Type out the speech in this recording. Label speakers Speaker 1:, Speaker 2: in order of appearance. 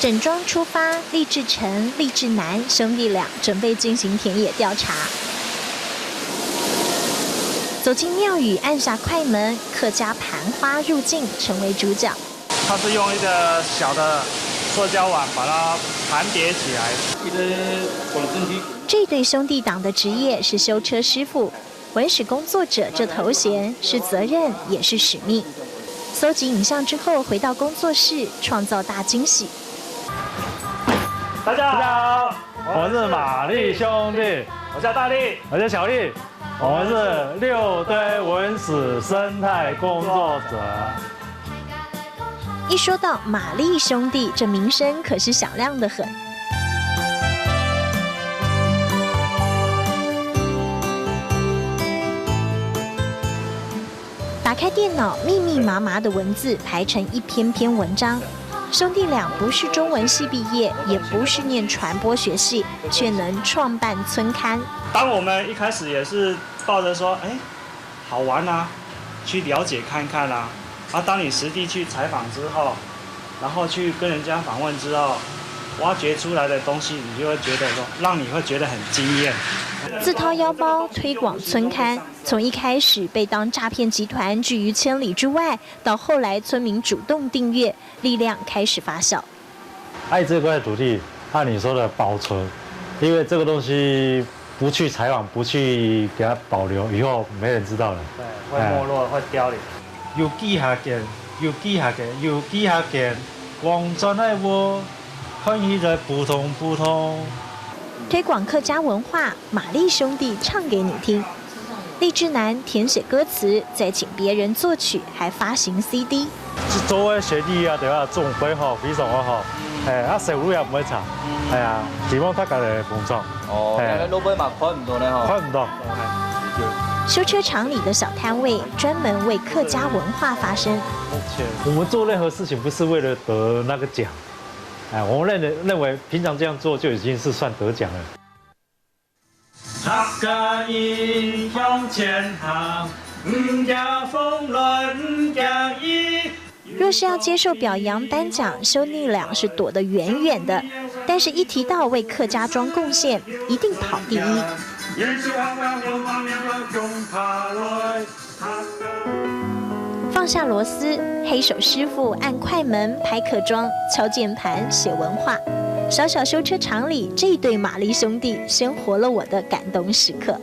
Speaker 1: 整装出发，厉志成、厉志南兄弟俩准备进行田野调查。走进庙宇，按下快门，客家盘花入境，成为主角。
Speaker 2: 它是用一个小的塑胶碗把它盘叠起来。
Speaker 1: 这对兄弟党的职业是修车师傅，文史工作者这头衔是责任也是使命。搜集影像之后，回到工作室创造大惊喜。
Speaker 2: 大家好，我是马力兄弟，我叫大力，我叫小力，我们是六堆文史生态工作者。
Speaker 1: 一说到马力兄弟，这名声可是响亮的很。打开电脑，密密麻麻的文字排成一篇篇文章。兄弟俩不是中文系毕业，也不是念传播学系，却能创办村刊。
Speaker 2: 当我们一开始也是抱着说，好玩啊，去了解看看啊。当你实地去采访之后，然后去跟人家访问之后，挖掘出来的东西，你就会觉得说，让你会觉得很惊艳。
Speaker 1: 自掏腰包推广村刊，从一开始被当诈骗集团拒于千里之外，到后来村民主动订阅，力量开始发酵。
Speaker 3: 爱这块土地，按你说的保存，因为这个东西不去采访，不去给它保留，以后没人知道了。
Speaker 2: 对，会没落，会凋零。
Speaker 4: 有记下嘅，有记下嘅，有记下嘅，光真爱我，欢喜在不同不同。
Speaker 1: 推广客家文化，马力兄弟唱给你听。厉志南填写歌词，再请别人作曲，还发行 CD。
Speaker 3: 作为学弟啊，对啊，做得好，非常好。收入也唔会差。係啊，希望大家嚟幫助。
Speaker 5: 老闆嘛開唔到咧嗬。
Speaker 3: 開唔到。
Speaker 1: 修车厂里的小摊位，专门为客家文化發聲。
Speaker 3: 我们做任何事情不是为了得那个奖，我们认为平常这样做就已经是算得奖了。
Speaker 2: 客家人向前行，唔驚風來，唔驚雨。
Speaker 1: 若是要接受表扬颁奖，兄弟俩是躲得远远的。但是，一提到为客家庄贡献，一定跑第一。放下螺丝，黑手师傅按快门拍客庄，敲键盘写文化。小小修车厂里，这对马力兄弟生活了我的感动时刻。